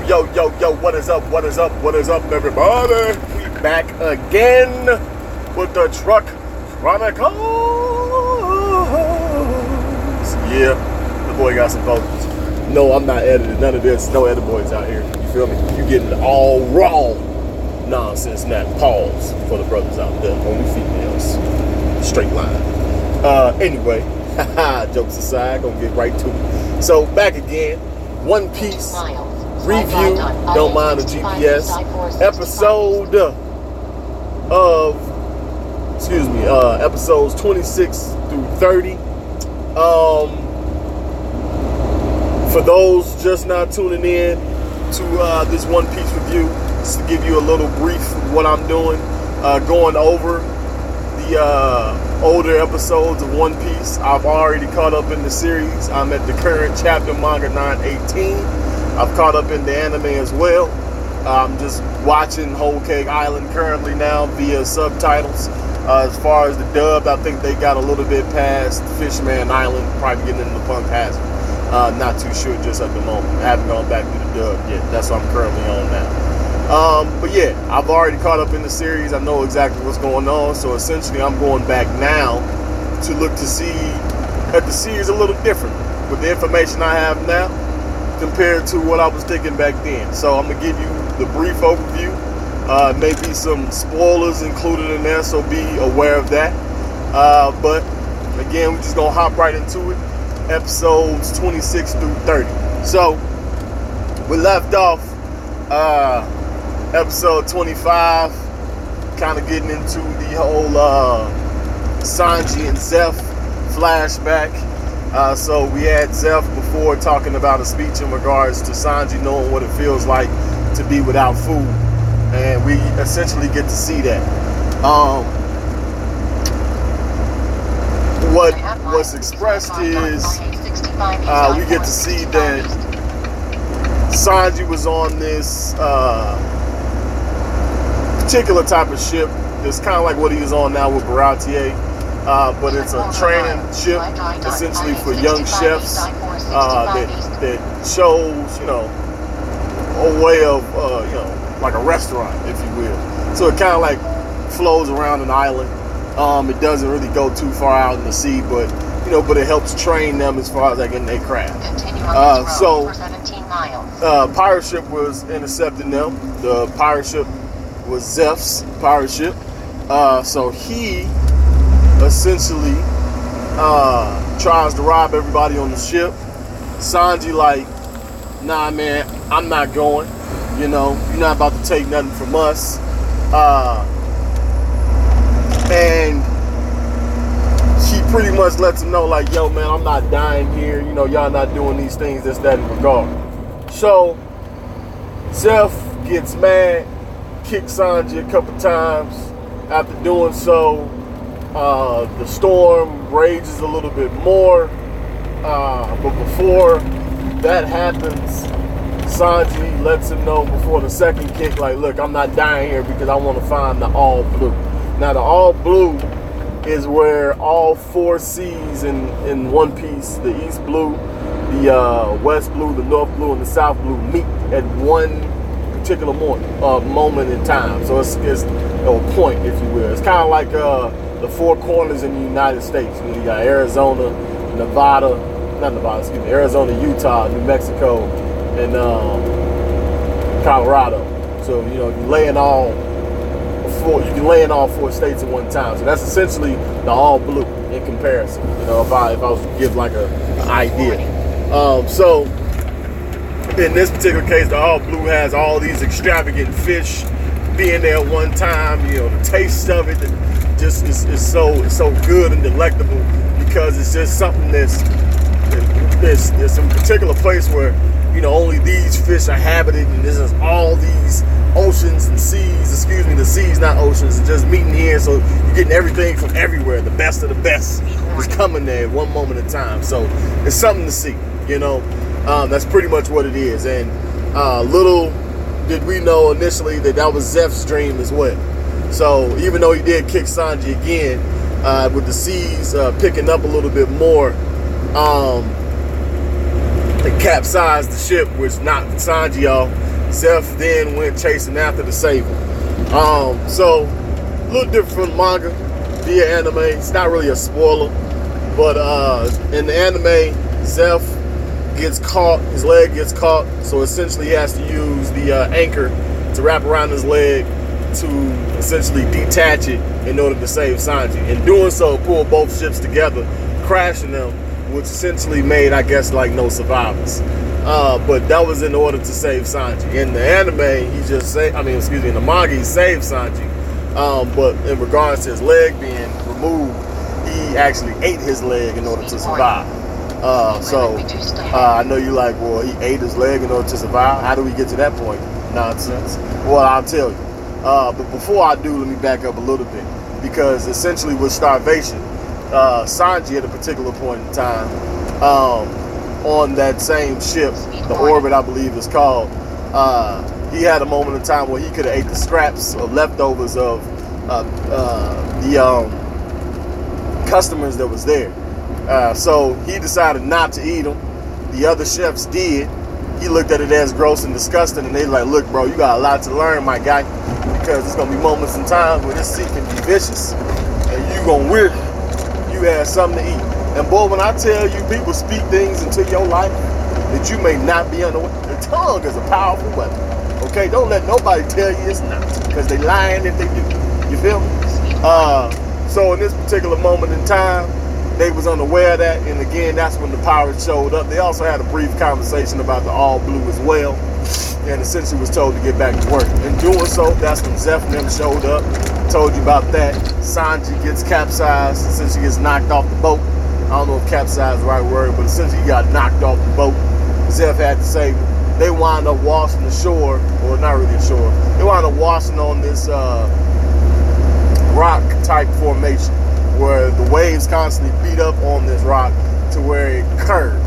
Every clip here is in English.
yo, what is up, everybody? We back again with the Truck Chronicles. Yeah, the boy got some vocals. No, I'm not editing none of this. No edit boys out here. You feel me? You getting all raw nonsense, not pause for the brothers out there. Only females. Straight line. Anyway, jokes aside, gonna get right to it. So, back again. One Piece review, don't mind the GPS, episode episodes 26 through 30. For those just now tuning in to this One Piece review, just to give you a little brief of what I'm doing, going over the older episodes of One Piece. I've already caught up in the series. I'm at the current chapter manga 918. I've caught up in the anime as well. I'm just watching Whole Cake Island currently now via subtitles. As far as the dub, I think they got a little bit past Fishman Island, probably getting into Punk Hazard. Not too sure just at the moment. I haven't gone back to the dub yet. That's what I'm currently on now. But yeah, I've already caught up in the series. I know exactly what's going on. So essentially, I'm going back now to look to see at the series a little different with the information I have now compared to what I was thinking back then. So I'm gonna give you the brief overview. Maybe some spoilers included in there, so be aware of that. But again, we're just gonna hop right into it. Episodes 26 through 30. So we left off episode 25, kind of getting into the whole Sanji and Zeph flashback. So we had Zeph before talking about a speech in regards to Sanji knowing what it feels like to be without food, and we essentially get to see that. What's expressed is we get to see that Sanji was on this particular type of ship. It's kind of like what he is on now with Baratier, but it's a training ship essentially for young chefs that shows, a way of, like a restaurant, if you will. So it kind of like flows around an island. It doesn't really go too far out in the sea, but it helps train them as far as like in their craft. So pirate ship was intercepting them. The pirate ship was Zeph's pirate ship. So he essentially tries to rob everybody on the ship. Sanji like, nah man, I'm not going. You're not about to take nothing from us. And he pretty much lets him know like, yo man, I'm not dying here. Y'all not doing these things, this, that, in regard. So Zeph gets mad, kicks Sanji a couple times. After doing so, the storm rages a little bit more. But before that happens, Sanji lets him know before the second kick, like, look, I'm not dying here because I want to find the All Blue. Now, the All Blue is where all four seas in One Piece, the East Blue, the West Blue, the North Blue, and the South Blue meet at one particular moment in time. So it's a point, if you will. It's kind of like the four corners in the United States. You got Arizona, Arizona, Utah, New Mexico, and Colorado. So you can lay in all four states at one time. So that's essentially the All Blue in comparison. If I was to give like an idea. So in this particular case, the All Blue has all these extravagant fish being there at one time. The taste of it just is so good and delectable because it's just something there's some particular place where only these fish are habited, and this is all these oceans and seas, the seas, not oceans, and just meeting here. So you're getting everything from everywhere. The best of the best is coming there at one moment in time. So it's something to see, that's pretty much what it is. And little did we know initially that was Zeph's dream as well. So even though he did kick Sanji again, with the seas picking up a little bit more, it capsized the ship, which knocked Sanji off. Zeph then went chasing after to save him. So a little different from manga via anime. It's not really a spoiler, but in the anime, Zeph gets caught, his leg gets caught, so essentially he has to use the anchor to wrap around his leg to essentially detach it in order to save Sanji. In doing so, pull both ships together, crashing them, which essentially made, I guess, like no survivors. But that was in order to save Sanji. In the anime, he just in the manga, he saved Sanji. But in regards to his leg being removed, he actually ate his leg in order to survive. I know you like, well, he ate his leg in order to survive. How do we get to that point? Nonsense. Well, I'll tell you. But before I do, let me back up a little bit. Because essentially with starvation, Sanji at a particular point in time, on that same ship, the Orbit I believe is called, he had a moment in time where he could have ate the scraps or leftovers of the customers that was there. So he decided not to eat them. The other chefs did. He looked at it as gross and disgusting, and they like, look, bro, you got a lot to learn, my guy, because there's gonna be moments in time where this sea can be vicious, and you gonna wish you had something to eat. And boy, when I tell you, people speak things into your life that you may not be unaware. The tongue is a powerful weapon. Okay, don't let nobody tell you it's not, because they lying if they do. You feel me? So in this particular moment in time, they was unaware of that, and again, that's when the pirates showed up. They also had a brief conversation about the All Blue as well, and essentially was told to get back to work. In doing so, that's when Zeph and them showed up. Told you about that. Sanji gets capsized, essentially gets knocked off the boat. I don't know if capsized is the right word, but essentially he got knocked off the boat. Zeph had to save him. They wound up washing the shore, or not really the shore. They wound up washing on this rock type formation, where the waves constantly beat up on this rock to where it curved.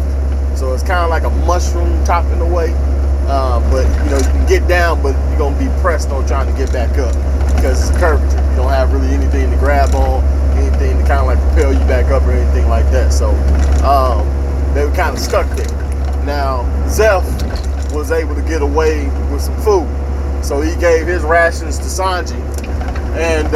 So it's kind of like a mushroom top in a way. But you can get down, but you're gonna be pressed on trying to get back up because it's a curvature. You don't have really anything to grab on, anything to kind of like propel you back up or anything like that. So they were kind of stuck there. Now Zeph was able to get away with some food, so he gave his rations to Sanji, and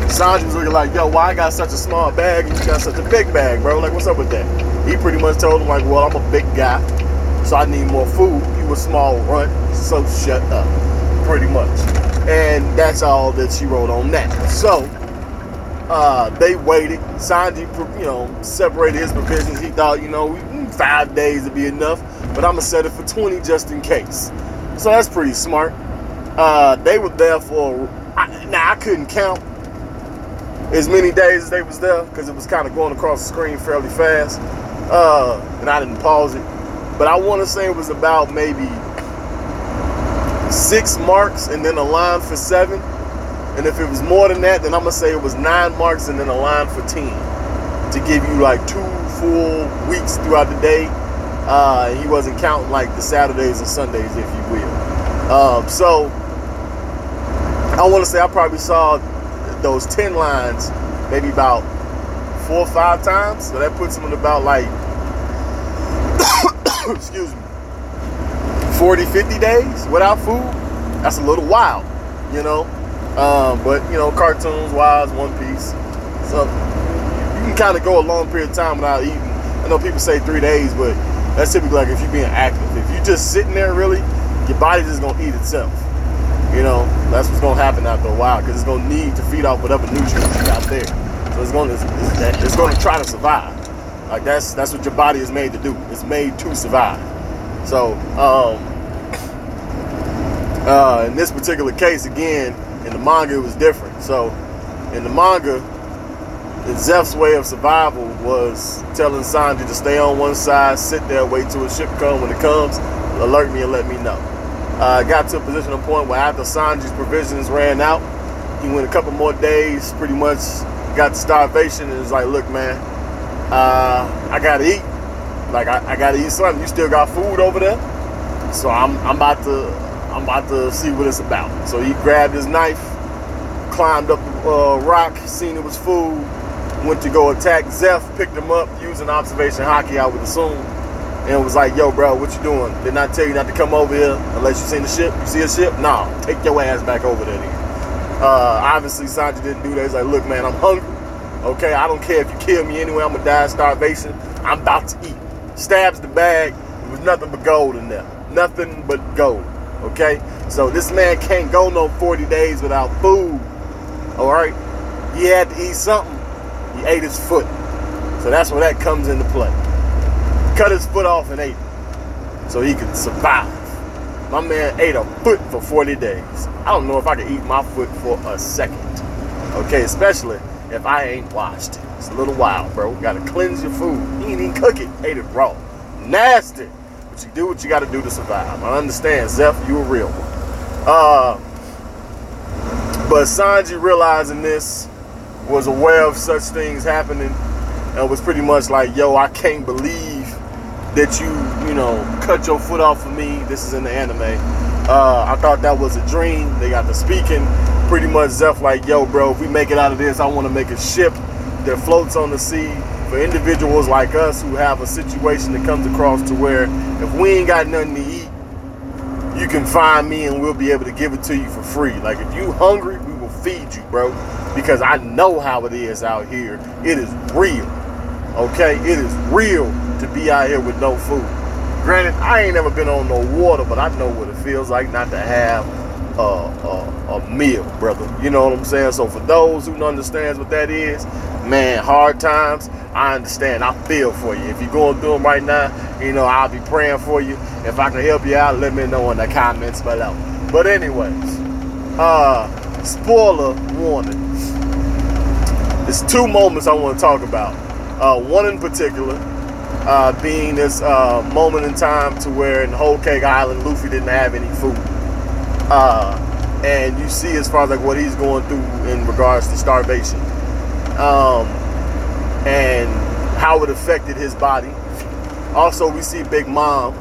Sanji was looking like, yo, why I got such a small bag and you got such a big bag, bro? Like, what's up with that? He pretty much told him, like, well, I'm a big guy, so I need more food. You a small runt, so shut up, pretty much. And that's all that she wrote on that. So, they waited. Sanji, separated his provisions. He thought, 5 days would be enough, but I'm going to set it for 20 just in case. So that's pretty smart. They were there for, I couldn't count as many days as they was there because it was kind of going across the screen fairly fast, and I didn't pause it, but I want to say it was about maybe 6 marks and then a line for 7, and if it was more than that, then I'm gonna say it was 9 marks and then a line for 10 to give you like 2 full weeks throughout the day. He wasn't counting like the Saturdays and Sundays, if you will. So I want to say I probably saw those 10 lines maybe about 4 or 5 times, so that puts him in about like excuse me, 40-50 days without food. That's a little wild, but cartoons wise, One Piece, so you can kind of go a long period of time without eating. I know people say 3 days, but that's typically like if you're being active. If you're just sitting there, really, your body's just gonna eat itself. That's what's gonna happen after a while, because it's gonna need to feed off whatever nutrients you got there. So it's gonna try to survive. Like that's what your body is made to do. It's made to survive. So in this particular case, again, in the manga it was different. So in the manga, Zeph's way of survival was telling Sanji to stay on one side, sit there, wait till his ship comes. When it comes, alert me and let me know. Got to a positional point where after Sanji's provisions ran out, he went a couple more days, pretty much got to starvation, and was like, look, man, I gotta eat. Like I gotta eat something. You still got food over there? So I'm about to see what it's about. So he grabbed his knife, climbed up the rock, seen it was food, went to go attack Zeph, picked him up using observation hockey, I would assume, and was like, yo, bro, what you doing? Didn't I tell you not to come over here unless you seen the ship? You see a ship? Nah, take your ass back over there then. Obviously, Sanji didn't do that. He's like, look, man, I'm hungry. Okay, I don't care if you kill me anyway. I'm going to die of starvation. I'm about to eat. Stabs the bag. There was nothing but gold in there. Nothing but gold. Okay? So this man can't go no 40 days without food. All right? He had to eat something. He ate his foot. So that's where that comes into play. Cut his foot off and ate it so he could survive. My man ate a foot for 40 days. I don't know if I could eat my foot for a second. Okay, especially if I ain't washed it. It's a little wild, bro. You gotta cleanse your food. You ain't even cook it. Ate it raw. Nasty. But you do what you gotta do to survive. I understand, Zeph, you a real one. But Sanji, realizing this, was aware of such things happening and was pretty much like, yo, I can't believe that you know, cut your foot off for me. This is in the anime. I thought that was a dream. They got to speaking. Pretty much Zeph like, yo, bro, if we make it out of this, I want to make a ship that floats on the sea for individuals like us who have a situation that comes across to where if we ain't got nothing to eat, you can find me and we'll be able to give it to you for free. Like, if you hungry, we will feed you, bro. Because I know how it is out here. It is real. Okay? It is real to be out here with no food. Granted, I ain't never been on no water, but I know what it feels like not to have a meal, brother. You know what I'm saying? So for those who understands what that is, man, hard times, I understand. I feel for you. If you're going through them right now, you know, I'll be praying for you. If I can help you out, let me know in the comments below. But anyways, spoiler warning. There's two moments I want to talk about. One in particular, being this moment in time to where in Whole Cake Island, Luffy didn't have any food. And you see as far as like what he's going through in regards to starvation. And how it affected his body. Also, we see Big Mom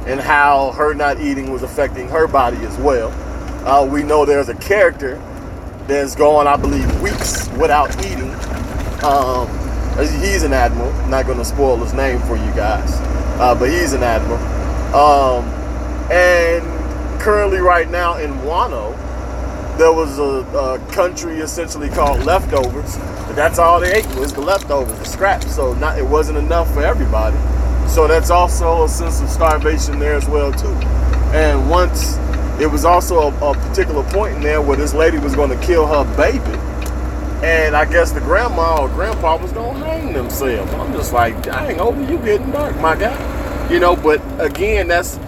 and how her not eating was affecting her body as well. We know there's a character that's gone, I believe, weeks without eating. He's an admiral. I'm not going to spoil his name for you guys. But he's an admiral. And currently right now in Wano, there was a country essentially called Leftovers. But that's all they ate was the leftovers, the scraps. So it wasn't enough for everybody. So that's also a sense of starvation there as well too. And once, it was also a particular point in there where this lady was going to kill her baby. And I guess the grandma or grandpa was going to hang themselves. I'm just like, dang, over you getting dark, my guy. You know, but again, that's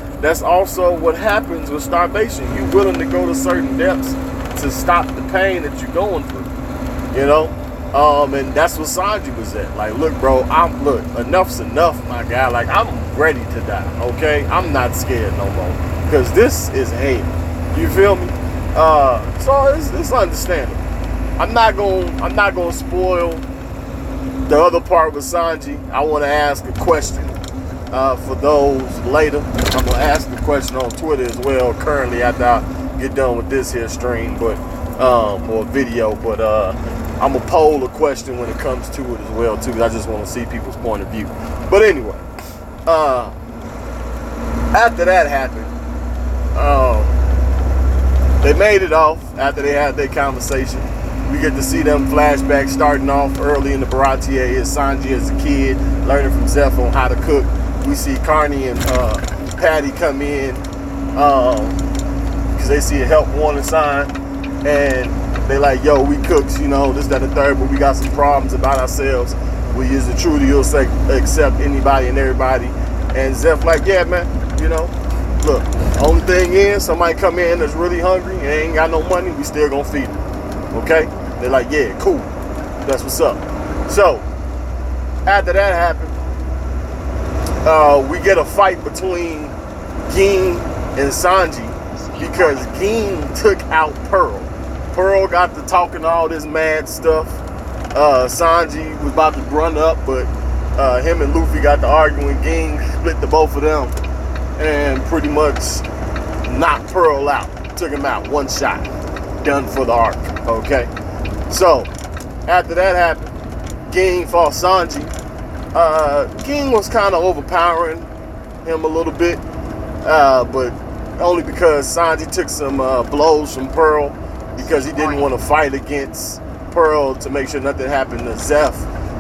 also what happens with starvation. You're willing to go to certain depths to stop the pain that you're going through. You know? And that's what Sanji was at. Like, look, bro, look, enough's enough, my guy. Like, I'm ready to die, okay? I'm not scared no more. Because this is hell. You feel me? So it's understandable. I'm not gonna spoil the other part with Sanji. I want to ask a question for those later. I'm gonna ask the question on Twitter as well currently after I get done with this here stream, but or video. But I'm gonna poll a question when it comes to it as well too. I just want to see people's point of view. But anyway, after that happened, they made it off after they had their conversation. We get to see them flashbacks starting off early in the Baratie as Sanji as a kid, learning from Zeph on how to cook. We see Carney and Patty come in because they see a help wanted sign, and they like, yo, we cooks, you know, this, that, and the third, but we got some problems about ourselves. We use the truth, you'll say, accept anybody and everybody. And Zeph like, yeah, man, you know, look, only thing is, somebody come in that's really hungry and ain't got no money, we still gonna feed them. Okay? They're like, yeah, cool. That's what's up. So, after that happened, we get a fight between Ging and Sanji because Ging took out Pearl. Pearl got to talking all this mad stuff. Sanji was about to run up, but him and Luffy got to arguing. Ging split the both of them and pretty much knocked Pearl out. Took him out. One shot. Done for the arc. Okay? So, after that happened, Ging fought Sanji. Ging was kind of overpowering him a little bit, but only because Sanji took some blows from Pearl because he didn't want to fight against Pearl to make sure nothing happened to Zeph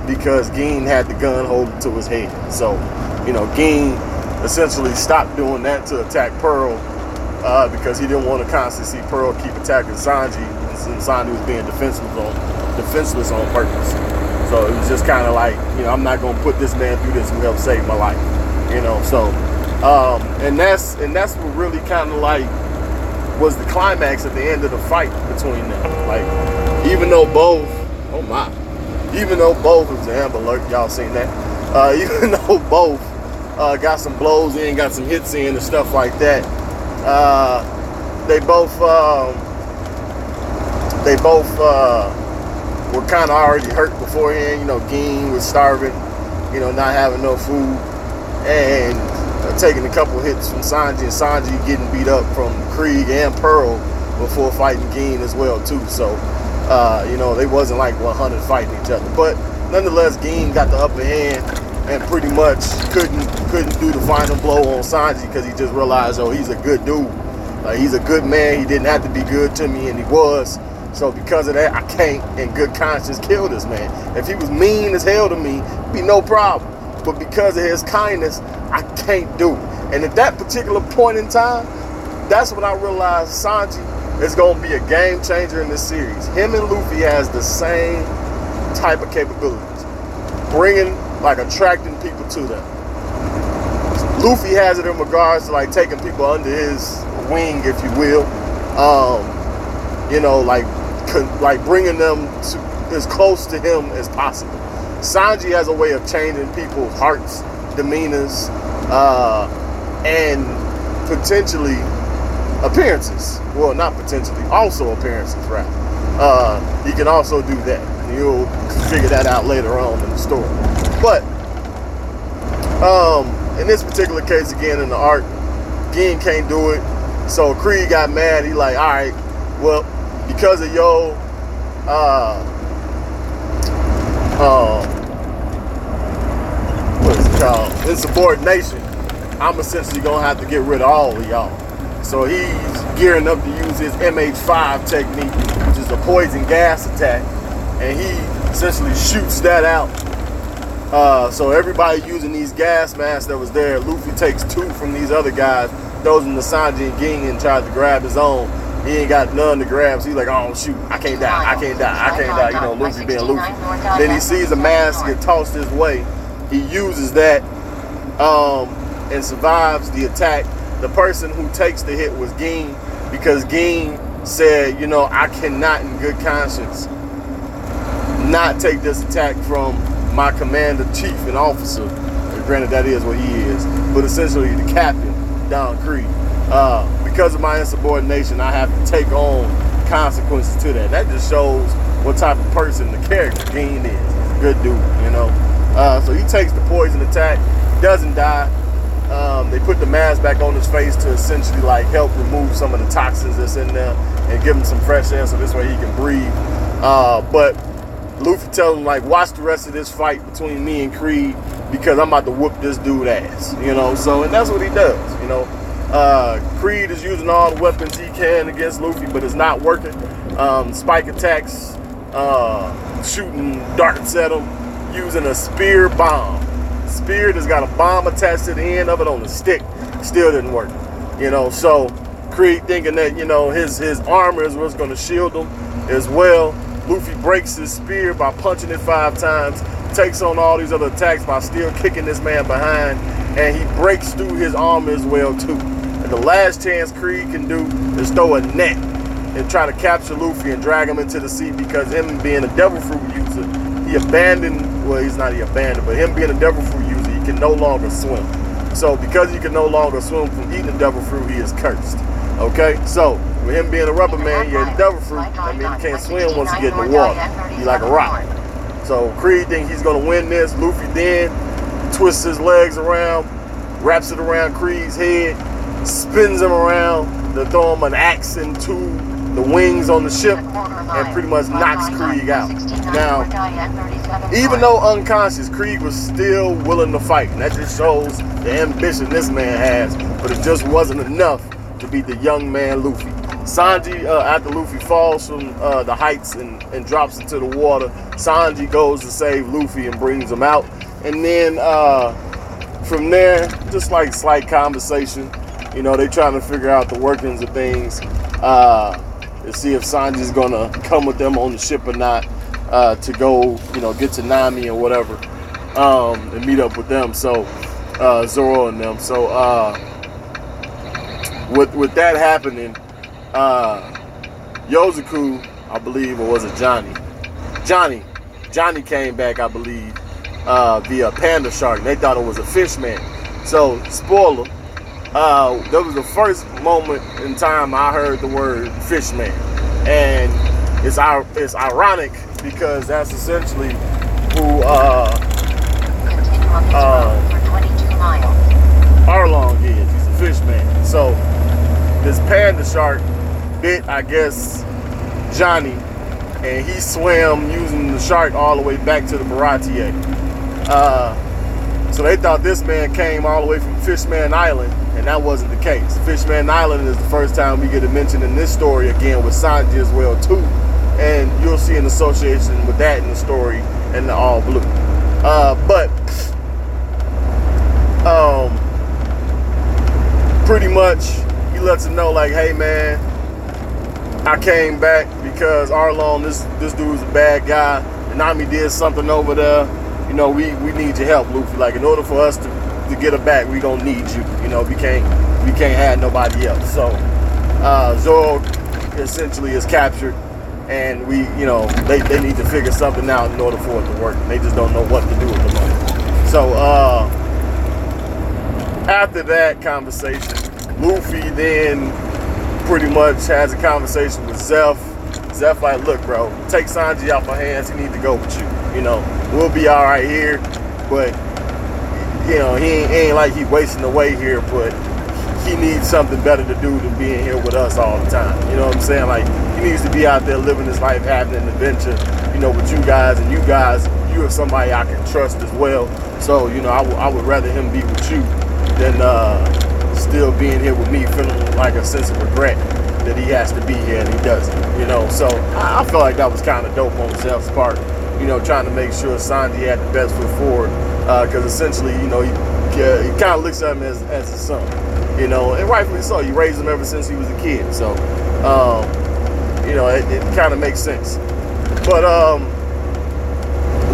because Gin had the gun holding to his head. So, you know, Gin essentially stopped doing that to attack Pearl because he didn't want to constantly see Pearl keep attacking Sanji, and Sanji was being defenseless on purpose. So it was just kind of like, you know, I'm not going to put this man through this who helped save my life, you know. So, and that's what really kind of like was the climax at the end of the fight between them. Like, even though both, even though both, it was an Amber Alert, y'all seen that. Even though both got some blows in, got some hits in and stuff like that, they both were kind of already hurt beforehand. You know, Gin was starving, you know, not having no food, and taking a couple hits from Sanji, and Sanji getting beat up from Krieg and Pearl before fighting Gin as well too. So, you know, they wasn't like 100 fighting each other, but nonetheless, Gin got the upper hand and pretty much couldn't do the final blow on Sanji because he just realized, oh, he's a good dude. He's a good man. He didn't have to be good to me, and he was. So because of that, I can't, in good conscience, kill this man. If he was mean as hell to me, it'd be no problem. But because of his kindness, I can't do it. And at that particular point in time, that's when I realized Sanji is going to be a game changer in this series. Him and Luffy has the same type of capabilities, attracting people to them. Luffy has it in regards to like taking people under his wing, if you will. You know, like bringing them to as close to him as possible. Sanji has a way of changing people's hearts, demeanors, and potentially appearances. Well, not potentially, also appearances, right? He can also do that. And you'll figure that out later on in the story. But in this particular case, again, in the arc, Gin can't do it. So Krieg got mad. He like, all right, well, because of your what is it called? Insubordination, I'm essentially gonna have to get rid of all of y'all. So he's gearing up to use his MH5 technique, which is a poison gas attack, and he essentially shoots that out. So everybody using these gas masks that was there, Luffy takes 2 from these other guys, throws them to Sanji and Gin and tries to grab his own. He ain't got none to grab, so he's like, oh shoot, I can't die, you know, Luffy being Luffy. Then he sees a mask get tossed his way. He uses that and survives the attack. The person who takes the hit was Gin, because Gin said, you know, I cannot in good conscience not take this attack from my commander, chief, and officer. Granted, that is what he is, but essentially the captain, Don Krieg. Because of my insubordination, I have to take on consequences to that. That just shows what type of person the character Gin is. He's a good dude, you know. So he takes the poison attack, doesn't die. They put the mask back on his face to essentially like help remove some of the toxins that's in there and give him some fresh air so this way he can breathe. But Luffy tells him like, watch the rest of this fight between me and Krieg because I'm about to whoop this dude ass, you know. So, and that's what he does, you know. Krieg is using all the weapons he can against Luffy, but it's not working. Spike attacks, shooting darts at him, using a spear bomb. Spear that's got a bomb attached to the end of it on the stick, still didn't work, you know. So Krieg thinking that, you know, his armor is what's going to shield him as well. Luffy breaks his spear by punching it 5 times, takes on all these other attacks by still kicking this man behind, and he breaks through his armor as well too. And the last chance Krieg can do is throw a net and try to capture Luffy and drag him into the sea, because him being a devil fruit user, he abandoned, well, he abandoned, but him being a devil fruit user, he can no longer swim. So because he can no longer swim from eating the devil fruit, he is cursed. Okay, so with him being a rubber man, yeah, the devil fruit, I mean, he can't swim once he get in the water. He's like a rock. So Krieg thinks he's gonna win this. Luffy then twists his legs around, wraps it around Krieg's head, spins him around to throw him an axe into the wings on the ship and pretty much knocks Krieg out. Now, even though unconscious, Krieg was still willing to fight. And that just shows the ambition this man has, but it just wasn't enough to beat the young man Luffy. Sanji, after Luffy falls from the heights and drops into the water, Sanji goes to save Luffy and brings him out. And then from there, just like slight conversation, you know, they trying to figure out the workings of things to see if Sanji's gonna come with them on the ship or not to go, you know, get to Nami or whatever and meet up with them. So Zoro and them. So with that happening, Yozaku, I believe, or was it Johnny? Johnny came back, I believe, via Panda Shark. They thought it was a fish man. So, spoiler, that was the first moment in time I heard the word fish man. And it's ironic because that's essentially who Arlong is. He's a fish man. So, this Panda Shark bit, I guess, Johnny, and he swam using the shark all the way back to the Baratie. So they thought this man came all the way from Fishman Island, and that wasn't the case. Fishman Island is the first time we get a mention in this story again with Sanji as well too, and you'll see an association with that in the story in the All Blue. But pretty much he lets him know like, hey man, I came back because Arlong, this dude's a bad guy. And Nami did something over there. You know, we need your help, Luffy. Like, in order for us to get her back, we gonna need you. You know, we can't have nobody else. So Zoro essentially is captured, and we, you know, they need to figure something out in order for it to work. And they just don't know what to do with the money. So after that conversation, Luffy then pretty much has a conversation with Zeph. Zeph like, look, bro, take Sanji off my hands. He need to go with you. You know, we'll be all right here, but you know, he ain't like he wasting away here, but he needs something better to do than being here with us all the time. You know what I'm saying? Like, he needs to be out there living his life, having an adventure, you know, with you guys, and you guys, you are somebody I can trust as well. So, you know, I would rather him be with you than still being here with me, feeling like a sense of regret that he has to be here and he doesn't, you know. So I feel like that was kind of dope on Zeph's part, you know, trying to make sure Sanji had the best foot forward, because essentially, you know, he kind of looks at him as a son, you know, and rightfully so. He raised him ever since he was a kid, so you know, it kind of makes sense. But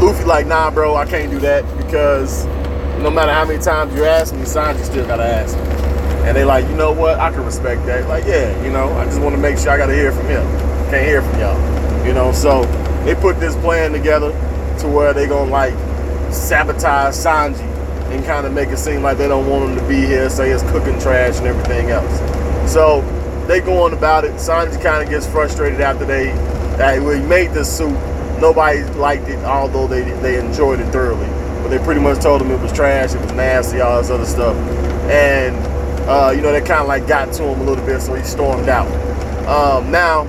Luffy like, nah, bro, I can't do that, because no matter how many times you ask me, Sanji still gotta ask me. And they like, you know what, I can respect that. Like, yeah, you know, I just want to make sure I gotta hear from him. Can't hear from y'all, you know. So they put this plan together to where they gonna like sabotage Sanji and kind of make it seem like they don't want him to be here, say it's cooking trash and everything else. So they go on about it. Sanji kind of gets frustrated after we made this suit. Nobody liked it, although they enjoyed it thoroughly. But they pretty much told him it was trash, it was nasty, all this other stuff. And you know, they kind of like got to him a little bit, so he stormed out. Now,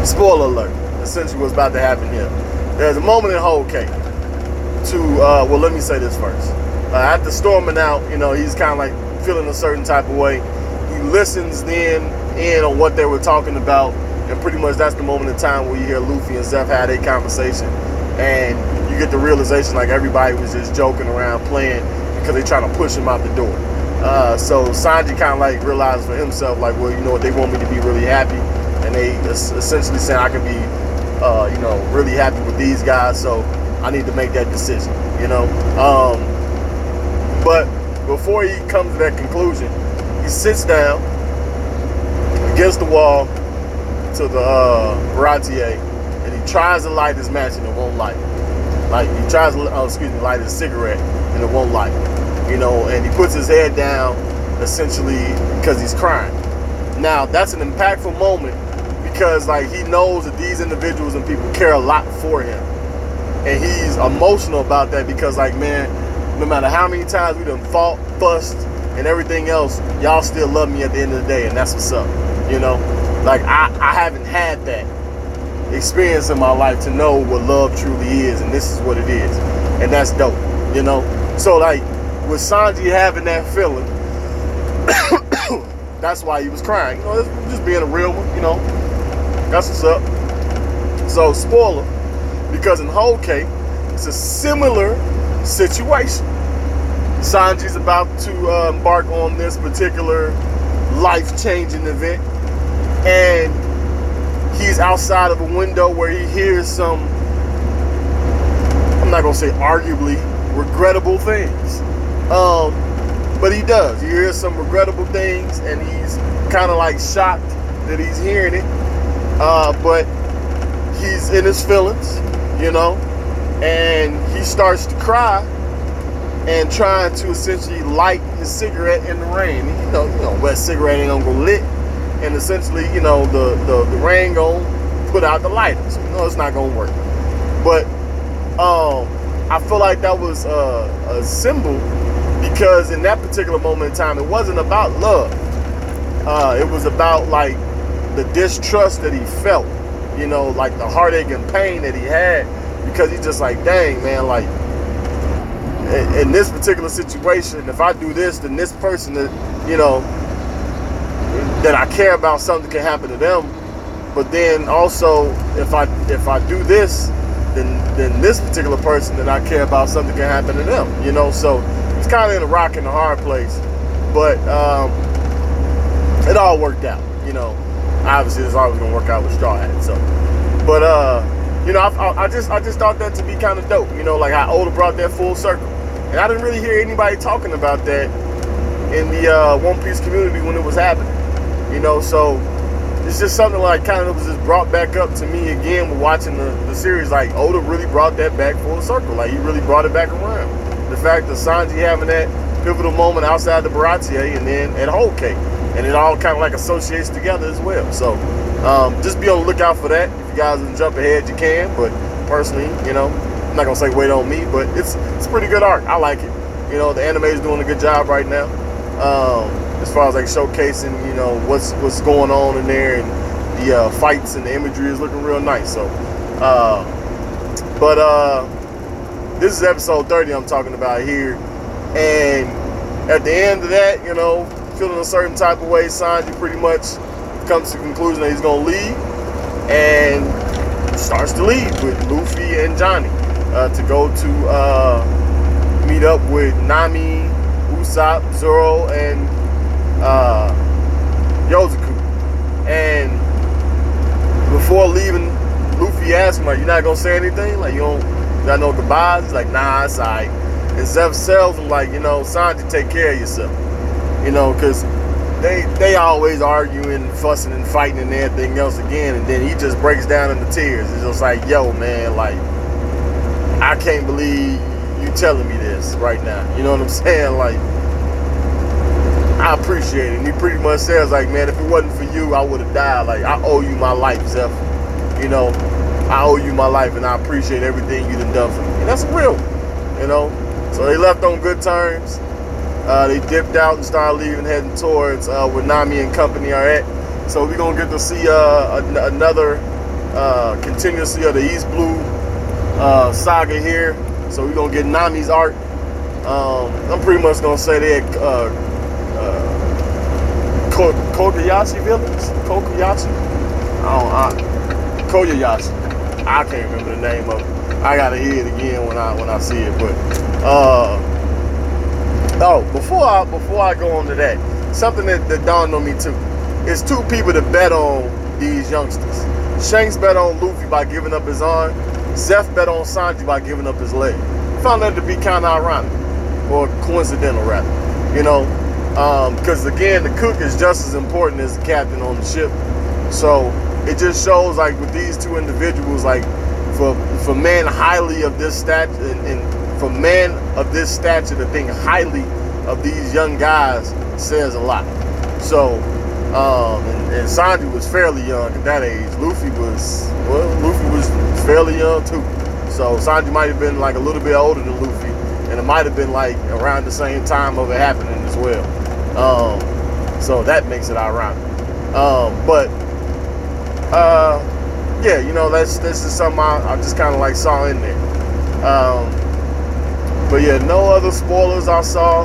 spoiler alert, essentially what's about to happen here. There's a moment in Whole Cake well, let me say this first. After storming out, you know, he's kind of like feeling a certain type of way. He listens then in on what they were talking about, and pretty much that's the moment in time where you hear Luffy and Zeph had a conversation, and you get the realization like everybody was just joking around, playing, because they trying to push him out the door. So Sanji kind of like realized for himself, like, well, you know what, they want me to be really happy, and they essentially saying I can be, you know, really happy with these guys, so I need to make that decision, you know. But before he comes to that conclusion, he sits down against the wall to the Baratie, and he tries to light his match and it won't light. Like, he tries to, light his cigarette and it won't light. You know, and he puts his head down essentially because he's crying. Now, that's an impactful moment because, like, he knows that these individuals and people care a lot for him. And he's emotional about that because, like, man, no matter how many times we done fought, fussed, and everything else, y'all still love me at the end of the day, and that's what's up, you know? Like I haven't had that experience in my life to know what love truly is, and this is what it is, and that's dope, you know. So like with Sanji having that feeling, that's why he was crying. You know, just being a real one, you know. That's what's up. So spoiler, because in Whole Cake, it's a similar situation. Sanji's about to embark on this particular life-changing event, and he's outside of a window where he hears some, I'm not gonna say arguably, regrettable things, but he does. He hears some regrettable things, and he's kind of like shocked that he's hearing it, but he's in his feelings, you know, and he starts to cry and trying to essentially light his cigarette in the rain. You know, wet cigarette ain't gonna go lit, and essentially, you know, the rain gonna put out the lighter, so you know it's not gonna work. But I feel like that was a symbol, because in that particular moment in time, it wasn't about love. It was about like the distrust that he felt, you know, like the heartache and pain that he had, because he's just like, dang, man, like in this particular situation, if I do this, then this person that, you know, that I care about, something can happen to them. But then also, if I do this, then this particular person that I care about, something can happen to them, you know. So it's kind of in a rock and a hard place, but it all worked out, you know. Obviously, it's always gonna work out with Straw Hat. So, but you know, I just thought that to be kind of dope, you know, like how Oda brought that full circle, and I didn't really hear anybody talking about that in the One Piece community when it was happening, you know. So it's just something like kind of was just brought back up to me again with watching the series. Like Oda really brought that back full circle. Like he really brought it back around. The fact that Sanji having that pivotal moment outside the Baratie and then at Whole Cake, and it all kind of like associates together as well. So just be on the lookout for that. If you guys can jump ahead, you can. But personally, you know, I'm not gonna say wait on me, but it's pretty good art. I like it. You know, the anime is doing a good job right now. As far as like showcasing, you know, what's going on in there, and the fights and the imagery is looking real nice. So, this is episode 30 I'm talking about here, and at the end of that, you know, feeling a certain type of way, Sanji pretty much comes to the conclusion that he's gonna leave, and starts to leave with Luffy and Johnny to go to meet up with Nami, Usopp, Zoro, and Yozoku. And before leaving, Luffy asked him, like, "You not gonna say anything? Like, you got no goodbyes?" He's like, "Nah, it's alright." And Zeph tells him, like, you know, Sanji, take care of yourself. You know, because they always arguing, fussing, and fighting and everything else again. And then he just breaks down into tears. It's just like, yo, man, like, I can't believe you telling me this right now. You know what I'm saying? Like, I appreciate it. And he pretty much says, like, man, if it wasn't for you, I would have died. Like, I owe you my life, Zeph. You know, I owe you my life, and I appreciate everything you done for me. And that's real, you know. So they left on good terms. They dipped out and started leaving, heading towards where Nami and company are at. So we're going to get to see another continuously of the East Blue saga here. So we're going to get Nami's art. I'm pretty much going to say they're Koyashi villains? Koyashi? Koyashi. I can't remember the name of it. I got to hear it again when I see it. But before I go on to that, something that dawned on me too. It's two people that bet on these youngsters. Shanks bet on Luffy by giving up his arm. Zeph bet on Sanji by giving up his leg. Found that to be kind of ironic, or coincidental rather. You know, because again, the cook is just as important as the captain on the ship. So it just shows, like, with these two individuals, like, for men highly of this stature, and for men of this stature to think highly of these young guys says a lot. So, and Sanji was fairly young at that age. Luffy was fairly young too. So Sanji might have been like a little bit older than Luffy, and it might have been like around the same time of it happening as well. So that makes it ironic. But Yeah, you know, that's just something I just kind of like saw in there. But yeah, no other spoilers I saw.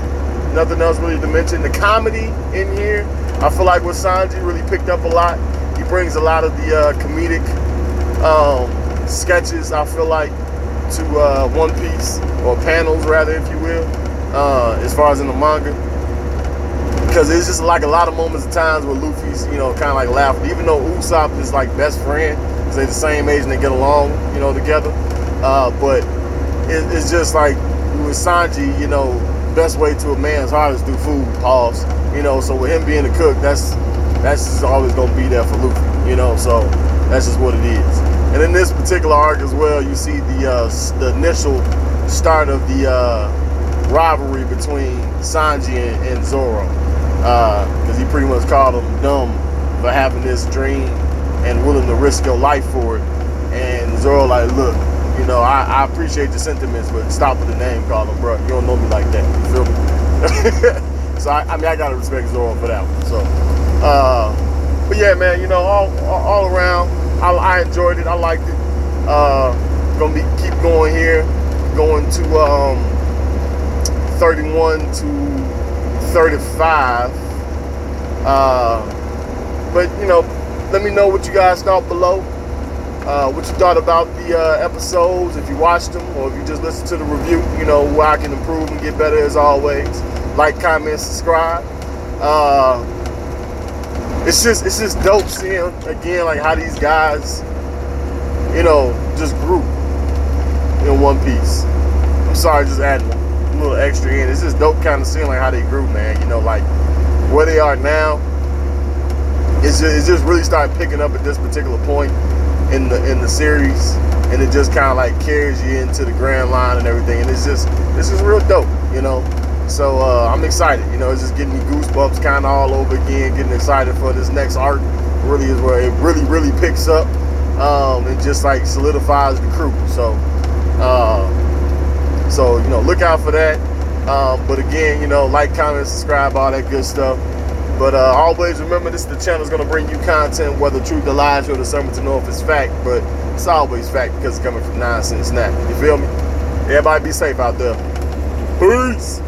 Nothing else really to mention. The comedy in here, I feel like with Sanji really picked up a lot. He brings a lot of the comedic sketches, I feel like, to One Piece, or panels rather, if you will, as far as in the manga. Because it's just like a lot of moments of times where Luffy's, you know, kind of like laughing, even though Usopp is like best friend, because they're the same age and they get along, you know, together. But it's just like with Sanji, you know, best way to a man's heart is through food. Pause. You know, so with him being a cook, that's just always gonna be there for Luffy. You know, so that's just what it is. And in this particular arc as well, you see the initial start of the rivalry between Sanji and Zoro. Because he pretty much called him dumb for having this dream and willing to risk your life for it. And Zoro like, look, you know, I appreciate your sentiments, but stop with the name calling, bro. You don't know me like that. You feel me? So I mean, I gotta respect Zoro for that one. So, but yeah, man, you know, all around, I enjoyed it. I liked it. Gonna keep going here, going to 31 to 35. But you know, let me know what you guys thought below. What you thought about the episodes, if you watched them or if you just listened to the review. You know, where I can improve and get better as always. Like, comment, subscribe. It's just dope seeing again like how these guys, you know, just grew in One Piece. I'm sorry, just adding a little extra in. It's just dope kind of seeing like how they grew, man. You know, like where they are now. It's just really started picking up at this particular point in the series, and it just kind of like carries you into the grand line and everything. And this is real dope, you know. So I'm excited. You know, it's just getting me goosebumps kind of all over again. Getting excited for this next arc. Really is where it really picks up and just like solidifies the crew. So you know, look out for that. But again, you know, like, comment, subscribe, all that good stuff. But always remember, this is the channel is going to bring you content, whether truth or lies, or the summer to know if it's fact. But it's always fact because it's coming from Nonsense Nat. You feel me? Everybody be safe out there. Peace.